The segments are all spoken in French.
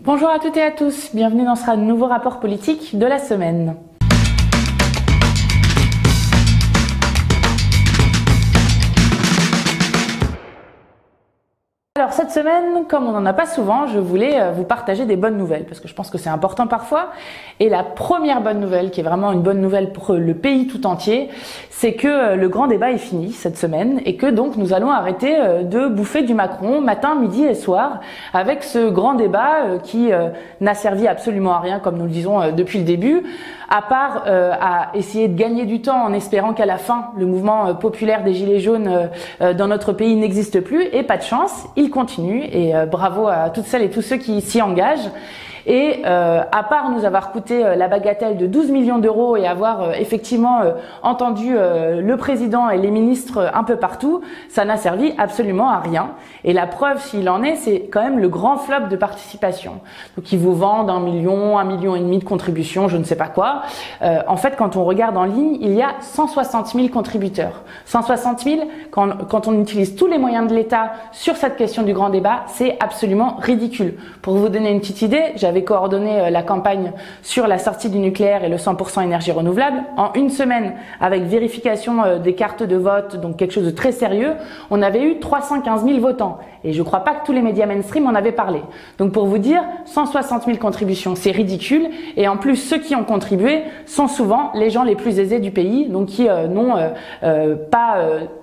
Bonjour à toutes et à tous, bienvenue dans ce nouveau rapport politique de la semaine. Alors cette semaine, comme on n'en a pas souvent, je voulais vous partager des bonnes nouvelles parce que je pense que c'est important parfois. Et la première bonne nouvelle, qui est vraiment une bonne nouvelle pour le pays tout entier, c'est que le grand débat est fini cette semaine et que donc nous allons arrêter de bouffer du Macron matin, midi et soir avec ce grand débat qui n'a servi absolument à rien, comme nous le disons depuis le début, à part à essayer de gagner du temps en espérant qu'à la fin, le mouvement populaire des Gilets jaunes dans notre pays n'existe plus. Et pas de chance, il continue et bravo à toutes celles et tous ceux qui s'y engagent. Et à part nous avoir coûté la bagatelle de 12 millions d'euros et avoir effectivement entendu le président et les ministres un peu partout, ça n'a servi absolument à rien. Et la preuve, s'il en est, c'est quand même le grand flop de participation. Donc ils vous vendent 1 million, 1,5 million de contributions, je ne sais pas quoi. En fait, quand on regarde en ligne, il y a 160 000 contributeurs. 160 000, quand on utilise tous les moyens de l'État sur cette question du grand débat, c'est absolument ridicule. Pour vous donner une petite idée, j'avais coordonné la campagne sur la sortie du nucléaire et le 100% énergie renouvelable. En une semaine, avec vérification des cartes de vote, donc quelque chose de très sérieux, on avait eu 315 000 votants. Et je ne crois pas que tous les médias mainstream en avaient parlé. Donc pour vous dire, 160 000 contributions, c'est ridicule. Et en plus, ceux qui ont contribué sont souvent les gens les plus aisés du pays, donc qui n'ont pas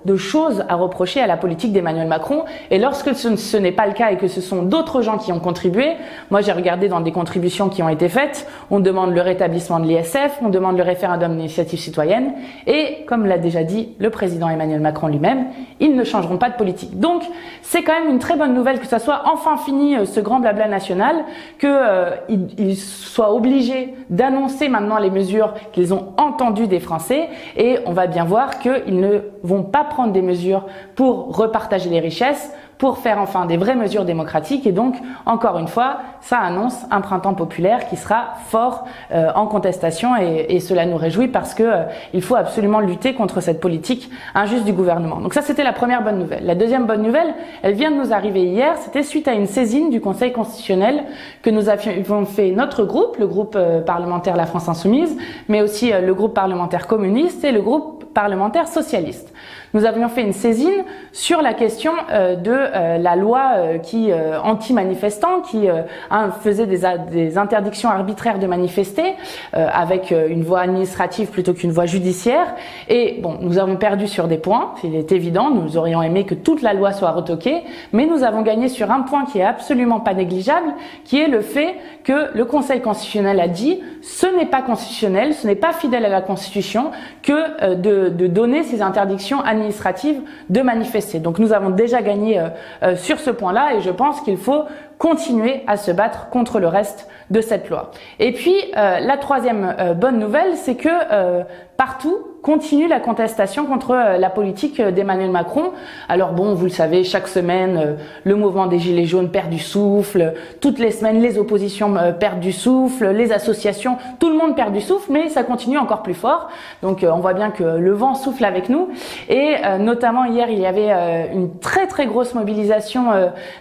de choses à reprocher à la politique d'Emmanuel Macron. Et lorsque ce n'est pas le cas et que ce sont d'autres gens qui ont contribué, moi j'ai regardé dans des contributions qui ont été faites, on demande le rétablissement de l'ISF, on demande le référendum d'initiative citoyenne, et comme l'a déjà dit le président Emmanuel Macron lui-même, ils ne changeront pas de politique. Donc c'est quand même une très bonne nouvelle que ça soit enfin fini ce grand blabla national, qu'ils soient obligés d'annoncer maintenant les mesures qu'ils ont entendues des Français, et on va bien voir qu'ils ne vont pas prendre des mesures pour repartager les richesses, pour faire enfin des vraies mesures démocratiques. Et donc, encore une fois, ça annonce un printemps populaire qui sera fort en contestation, et cela nous réjouit parce que il faut absolument lutter contre cette politique injuste du gouvernement. Donc ça, c'était la première bonne nouvelle. La deuxième bonne nouvelle, elle vient de nous arriver hier, c'était suite à une saisine du Conseil constitutionnel que nous avions fait notre groupe, le groupe parlementaire La France Insoumise, mais aussi le groupe parlementaire communiste et le groupe parlementaire socialiste. Nous avions fait une saisine sur la question de la loi anti-manifestants qui faisait des interdictions arbitraires de manifester avec une voie administrative plutôt qu'une voie judiciaire. Et bon, nous avons perdu sur des points, il est évident, nous aurions aimé que toute la loi soit retoquée, mais nous avons gagné sur un point qui est absolument pas négligeable, qui est le fait que le Conseil constitutionnel a dit ce n'est pas constitutionnel, ce n'est pas fidèle à la Constitution que de donner ces interdictions administratives de manifester. Donc nous avons déjà gagné sur ce point-là, et je pense qu'il faut continuer à se battre contre le reste de cette loi. Et puis la troisième bonne nouvelle, c'est que partout continue la contestation contre la politique d'Emmanuel Macron. Alors bon, vous le savez, chaque semaine, le mouvement des Gilets jaunes perd du souffle, toutes les semaines, les oppositions perdent du souffle, les associations, tout le monde perd du souffle, mais ça continue encore plus fort. Donc on voit bien que le vent souffle avec nous. Et notamment hier, il y avait une très très grosse mobilisation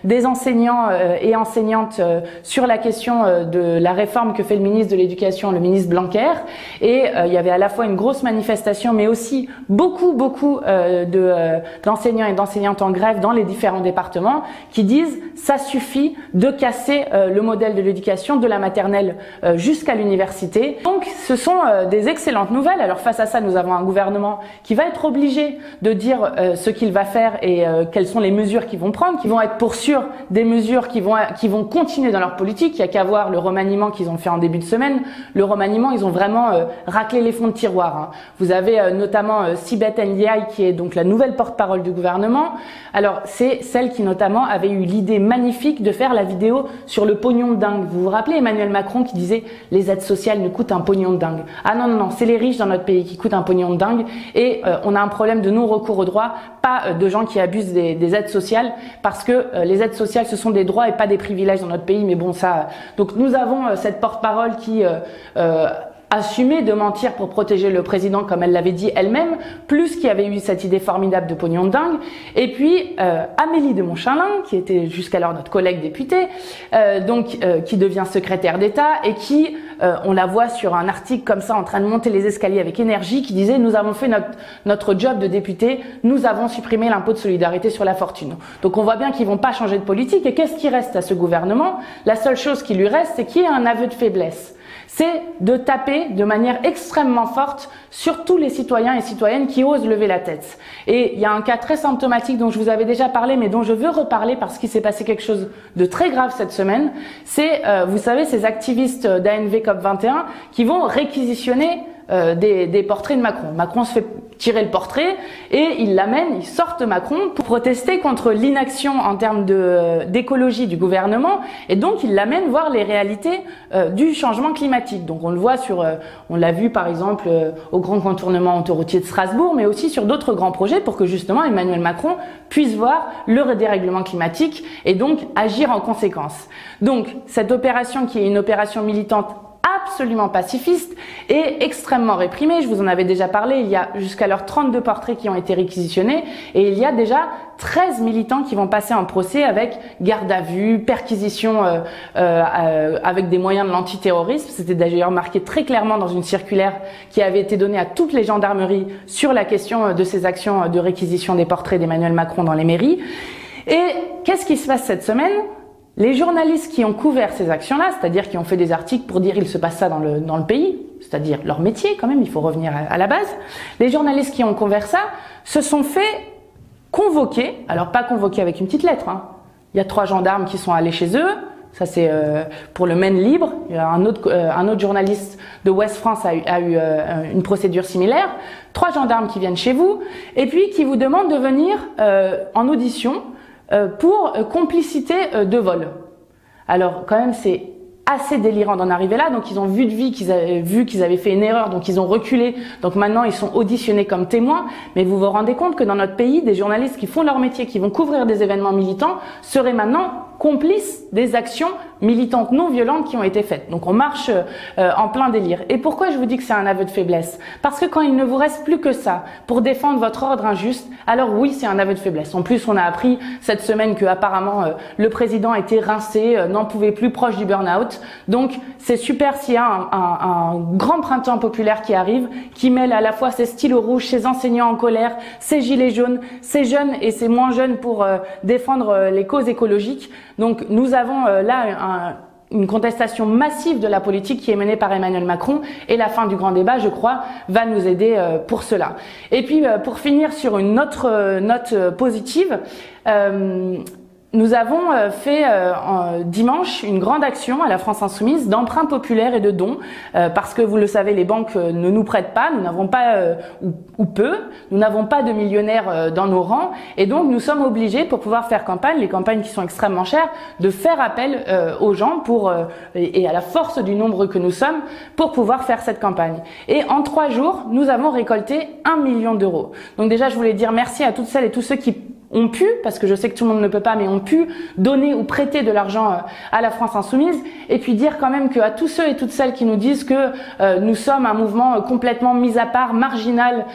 des enseignants et enseignantes sur la question de la réforme que fait le ministre de l'Éducation, le ministre Blanquer. Et il y avait à la fois une grosse manifestation, mais aussi beaucoup d'enseignants et d'enseignantes en grève dans les différents départements qui disent ça suffit de casser le modèle de l'éducation de la maternelle jusqu'à l'université. Donc ce sont des excellentes nouvelles. Alors face à ça, nous avons un gouvernement qui va être obligé de dire ce qu'il va faire et quelles sont les mesures qu'ils vont prendre, qui vont être pour sûr des mesures qui vont continuer dans leur politique. Il n'y a qu'à voir le remaniement qu'ils ont fait en début de semaine. Le remaniement, ils ont vraiment raclé les fonds de tiroir, hein. Vous avez notamment Sibeth Ndiaye qui est donc la nouvelle porte-parole du gouvernement. Alors c'est celle qui notamment avait eu l'idée magnifique de faire la vidéo sur le pognon de dingue. Vous vous rappelez Emmanuel Macron qui disait les aides sociales nous coûtent un pognon de dingue. Ah non, non, non, c'est les riches dans notre pays qui coûtent un pognon de dingue, et on a un problème de non-recours aux droits, pas de gens qui abusent des aides sociales, parce que les aides sociales ce sont des droits et pas des privilèges dans notre pays. Mais bon, ça, donc nous avons cette porte-parole qui assumé de mentir pour protéger le président comme elle l'avait dit elle-même, plus qui avait eu cette idée formidable de pognon de dingue, et puis Amélie de Montchalin, qui était jusqu'alors notre collègue députée, qui devient secrétaire d'État et qui, on la voit sur un article comme ça en train de monter les escaliers avec énergie, qui disait « Nous avons fait notre job de député, nous avons supprimé l'impôt de solidarité sur la fortune ». Donc on voit bien qu'ils vont pas changer de politique, et qu'est-ce qui reste à ce gouvernement? La seule chose qui lui reste, c'est qu'il y ait un aveu de faiblesse. C'est de taper de manière extrêmement forte sur tous les citoyens et citoyennes qui osent lever la tête. Et il y a un cas très symptomatique dont je vous avais déjà parlé, mais dont je veux reparler parce qu'il s'est passé quelque chose de très grave cette semaine. C'est, vous savez, ces activistes d'ANV COP21 qui vont réquisitionner des portraits de Macron. Macron se fait tirer le portrait et ils l'amènent, ils sortent Macron pour protester contre l'inaction en termes d'écologie du gouvernement, et donc ils l'amènent voir les réalités du changement climatique. Donc on le voit on l'a vu par exemple au grand contournement autoroutier de Strasbourg, mais aussi sur d'autres grands projets pour que justement Emmanuel Macron puisse voir le dérèglement climatique et donc agir en conséquence. Donc cette opération qui est une opération militante absolument pacifiste et extrêmement réprimée. Je vous en avais déjà parlé, il y a jusqu'alors 32 portraits qui ont été réquisitionnés et il y a déjà 13 militants qui vont passer en procès avec garde à vue, perquisition avec des moyens de l'antiterrorisme. C'était d'ailleurs marqué très clairement dans une circulaire qui avait été donnée à toutes les gendarmeries sur la question de ces actions de réquisition des portraits d'Emmanuel Macron dans les mairies. Et qu'est-ce qui se passe cette semaine ? Les journalistes qui ont couvert ces actions-là, c'est-à-dire qui ont fait des articles pour dire il se passe ça dans le pays, c'est-à-dire leur métier quand même, il faut revenir à la base, les journalistes qui ont couvert ça se sont fait convoquer, alors pas convoquer avec une petite lettre, hein. Il y a 3 gendarmes qui sont allés chez eux, ça c'est pour le Maine libre, il y a un autre journaliste de Ouest France a eu une procédure similaire, 3 gendarmes qui viennent chez vous et puis qui vous demandent de venir en audition pour complicité de vol. Alors quand même c'est assez délirant d'en arriver là, donc ils ont vu qu'ils avaient fait une erreur, donc ils ont reculé, donc maintenant ils sont auditionnés comme témoins, mais vous vous rendez compte que dans notre pays, des journalistes qui font leur métier, qui vont couvrir des événements militants, seraient maintenant complices des actions militantes non violentes qui ont été faites. Donc on marche en plein délire. Et pourquoi je vous dis que c'est un aveu de faiblesse? Parce que quand il ne vous reste plus que ça pour défendre votre ordre injuste, alors oui, c'est un aveu de faiblesse. En plus, on a appris cette semaine que apparemment le président était rincé, n'en pouvait plus, proche du burn-out. Donc c'est super s'il y a un grand printemps populaire qui arrive, qui mêle à la fois ces stylos rouges, ces enseignants en colère, ces gilets jaunes, ces jeunes et ces moins jeunes pour défendre les causes écologiques. Donc nous avons là une contestation massive de la politique qui est menée par Emmanuel Macron, et la fin du grand débat, je crois, va nous aider pour cela. Et puis pour finir sur une autre note positive, nous avons fait dimanche une grande action à la France Insoumise d'emprunt populaire et de dons, parce que vous le savez, les banques ne nous prêtent pas, nous n'avons pas, ou peu, nous n'avons pas de millionnaires dans nos rangs, et donc nous sommes obligés, pour pouvoir faire campagne, les campagnes qui sont extrêmement chères, de faire appel aux gens et à la force du nombre que nous sommes pour pouvoir faire cette campagne. Et en 3 jours, nous avons récolté 1 million d'euros. Donc déjà, je voulais dire merci à toutes celles et tous ceux qui ont pu, parce que je sais que tout le monde ne peut pas, mais ont pu donner ou prêter de l'argent à la France Insoumise, et puis dire quand même qu'à tous ceux et toutes celles qui nous disent que nous sommes un mouvement complètement mis à part, marginal,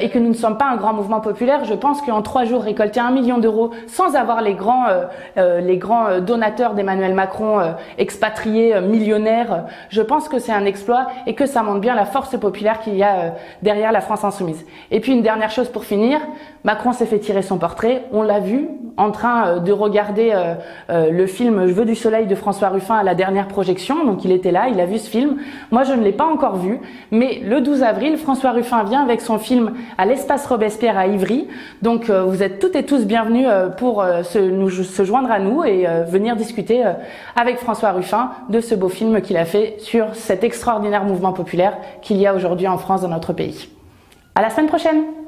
et que nous ne sommes pas un grand mouvement populaire, je pense qu'en 3 jours, récolter 1 million d'euros sans avoir les grands donateurs d'Emmanuel Macron, expatriés, millionnaires, je pense que c'est un exploit et que ça montre bien la force populaire qu'il y a derrière la France Insoumise. Et puis une dernière chose pour finir, Macron s'est fait tirer son portrait. On l'a vu en train de regarder le film Je veux du soleil de François Ruffin à la dernière projection. Donc il était là, il a vu ce film. Moi, je ne l'ai pas encore vu. Mais le 12 avril, François Ruffin vient avec son film à l'Espace Robespierre à Ivry. Donc vous êtes toutes et tous bienvenus pour se joindre à nous et venir discuter avec François Ruffin de ce beau film qu'il a fait sur cet extraordinaire mouvement populaire qu'il y a aujourd'hui en France, dans notre pays. À la semaine prochaine!